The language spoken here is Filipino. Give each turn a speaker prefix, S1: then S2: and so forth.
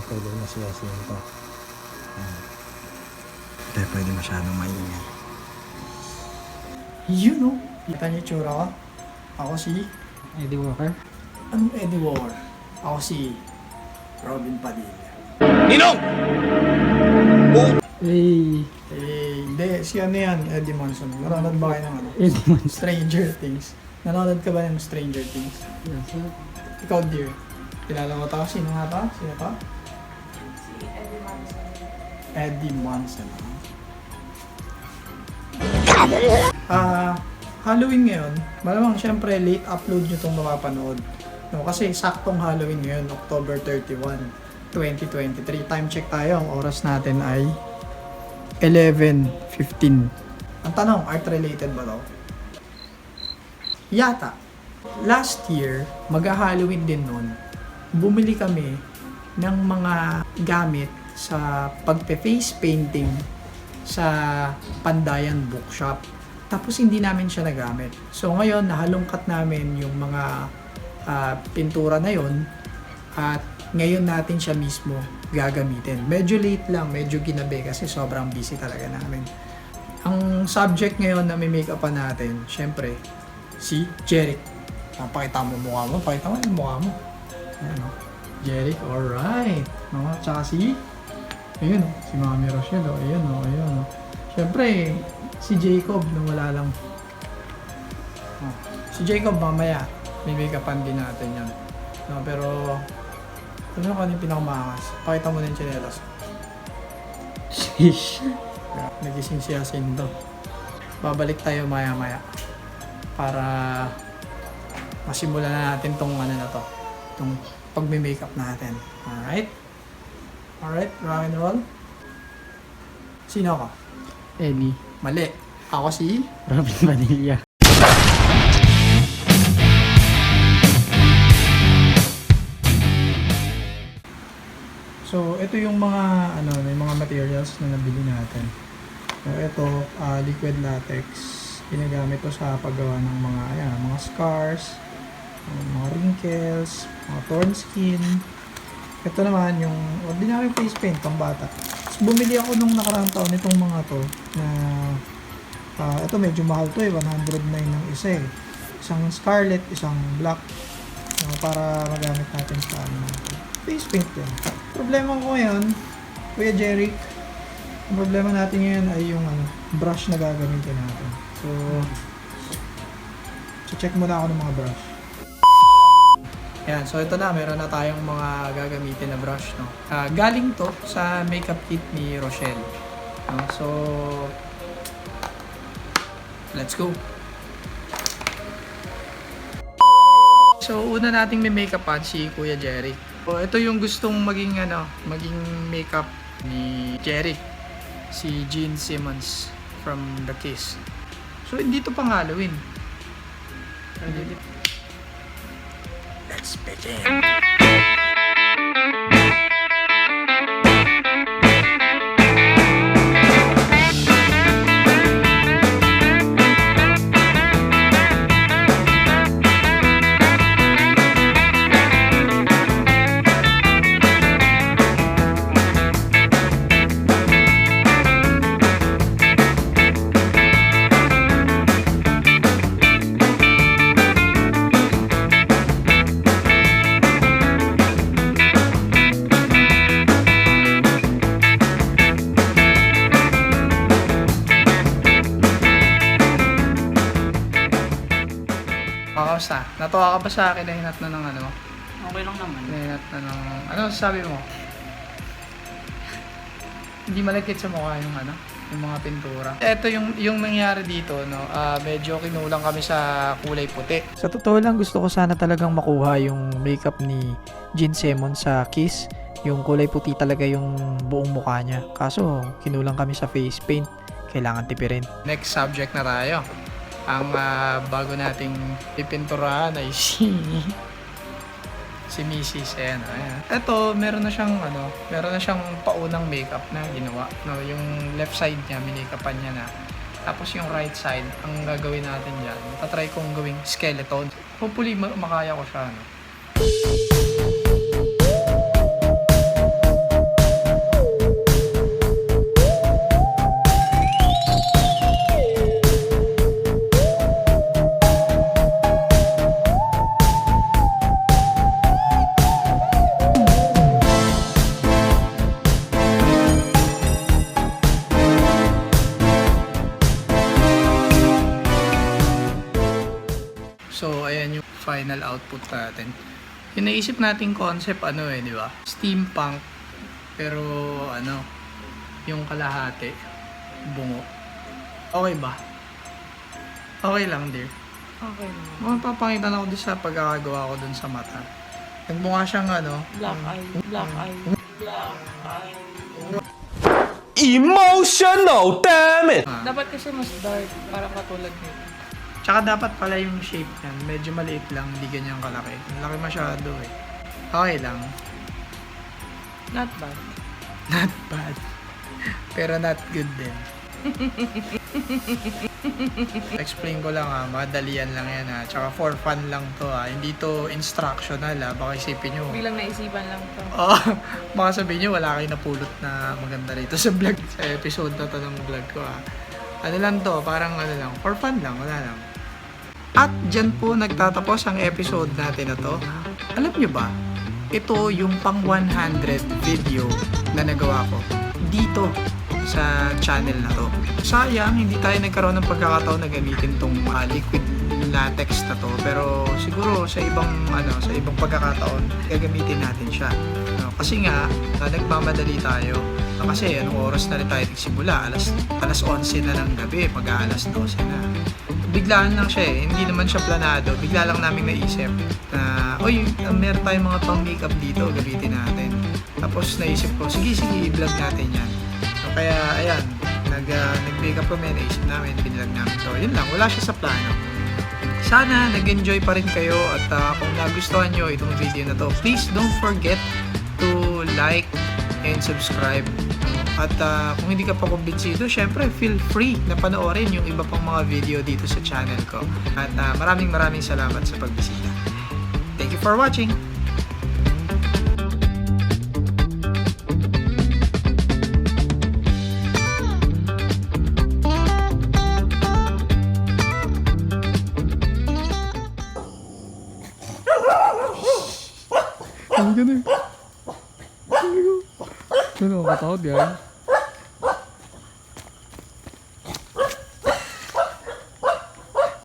S1: pwede masiyasiyan ito. Hindi pwede masyadong maingay. You know, kita niyo tsura ko? Ako si
S2: Eddie Walker.
S1: Anong Eddie Walker? Ako si Robin Padilla.
S3: Ninong!
S2: Hey,
S1: Hindi, si ano yan, Eddie Monson. Nanonood ba kayo ng ano?
S2: Eddie Monson.
S1: Stranger Things. Nanonood ka ba ng Stranger Things?
S2: Yes, sir.
S1: Ikaw, dear. Kilala mo to? Sino nga to? Sino to?
S4: Si Eddie Monson.
S1: Eddie Monson. Halloween ngayon, malamang syempre late upload nyo itong mapapanood. No, kasi saktong Halloween ngayon, October 31, 2023. Time check tayo, ang oras natin ay 11:15. Ang tanong, art-related ba to? Yata. Last year, mag-Halloween din nun, bumili kami ng mga gamit sa pagpe-face painting sa Pandayan Bookshop. Tapos hindi namin siya nagamit. So ngayon, nahalungkat namin yung mga pintura na yon at ngayon natin siya mismo gagamitin. Medyo late lang, medyo ginabi kasi sobrang busy talaga namin. Ang subject ngayon na may make-upan natin, syempre, si Jeric. Pakita mo mukha mo, pakita mo yung mukha mo. Ayan o. Jeric, alright. No? Tsaka si, ayun o, si Mami Rochelle o, ayun o, ayun o. Syempre, si Jacob na wala lang. Oh. Si Jacob mamaya, may make-upan din natin yan. No, pero, ano ka yung pinakamakas? Pakita mo na yung chinelas.
S2: Sheesh.
S1: Nagising siya Sindo. Babalik tayo maya-maya para masimulan na natin tong ano na to, tong pagme-makeup natin. Alright? Alright, rock and roll. Sino ka?
S2: Eddie.
S1: Mali. Ako si...
S2: Robin Padilla.
S1: So, ito yung mga ano, may mga materials na nabili natin. So, ito, liquid latex. Ginagamit to sa paggawa ng mga, ayan, mga scars, mga wrinkles, mga torn skin. Ito naman yung ordinary face paint pang bata. So, bumili ako nung nakaraang taon nitong mga to na ito medyo mahal to eh, 109 ng isa eh. Isang scarlet, isang black. Para magamit natin sa face paint yan. Problema ko ngayon, Kuya Jeric, ang problema natin ngayon ay yung brush na gagamitin natin. So check muna ako ng mga brush. Yan, so ito na, meron na tayong mga gagamitin na brush. No? Galing to sa makeup kit ni Rochelle. So, let's go! So, una nating may makeupan si Kuya Jeric. So, ito yung gustong maging makeup ni Jeric, si Gene Simmons from The Kiss. So, hindi to pang Halloween. Let's begin. Kamusta? Natuwa ka ba sa akin na hinat na ng ano?
S2: Okay lang naman.
S1: Hinat na ng... Ano sabi mo? Hindi malagkit sa mukha yung ano? Yung mga pintura. Ito yung nangyari dito, no? Medyo kinulang kami sa kulay puti. Sa totoo lang, gusto ko sana talagang makuha yung makeup ni Gene Simmons sa Kiss. Yung kulay puti talaga yung buong mukha niya. Kaso, kinulang kami sa face paint. Kailangan tipirin. Next subject na tayo. Ang bago nating pipinturahan ay si Mrs. Ayan. Ito, meron na siyang paunang makeup na ginawa. No, yung left side niya, minakapan niya na. Tapos yung right side, ang gagawin natin diyan, tatry kong gawing skeleton. Hopefully makaya ko siya, no. output natin. Yung naisip nating concept, di ba? Steampunk, pero yung kalahati, bungo. Okay ba? Okay lang, dear.
S4: Okay naman.
S1: Mapapakita na ako doon sa pagkakagawa ko doon sa mata. Nagmukha siyang
S4: Black eye. Black eye. Black eye.
S3: Emotional, damn it!
S4: Dapat kasi mas dark. Parang katulad nito.
S1: Tsaka dapat pala yung shape niyan, medyo maliit lang, hindi ganyan kalaki. Laki masyado eh. Okay lang.
S4: Not bad.
S1: Not bad. Pero not good din. Explain ko lang madalian lang yan Tsaka for fun lang to Hindi to instructional Baka isipin nyo.
S4: Bilang naisipan lang to.
S1: Baka sabihin nyo wala kayo napulot na maganda rito sa vlog. Sa episode na to ng vlog ko Ano lang to, parang lang, for fun lang, wala lang. At dyan po nagtatapos ang episode natin na to. Alam nyo ba, ito yung pang 100 video na nagawa ko dito sa channel na to. Sayang, hindi tayo nagkaroon ng pagkakataon na gamitin tong liquid latex na to. Pero siguro sa ibang pagkakataon, gagamitin natin siya. Kasi nga, nagmamadali tayo. Kasi anong oras na rin tayo nagsimula? Alas 11 na ng gabi, mag-aalas 12 na. Biglaan lang siya hindi naman siya planado. Bigla lang namin naisip na, meron tayong mga pang makeup dito, gamitin natin. Tapos naisip ko, sige, i-vlog natin yan. Kaya, ayan, nag-makeup kami, naisip namin, binilag namin to. Yun lang, wala siya sa plano. Sana nag-enjoy pa rin kayo at kung nagustuhan nyo itong video na to, please don't forget to like and subscribe. At kung hindi ka pa kumbinsido, syempre feel free na panoorin yung iba pang mga video dito sa channel ko. At maraming salamat sa pagbisita. Thank you for watching!
S2: Ano ka na? Ano ka takot, guys?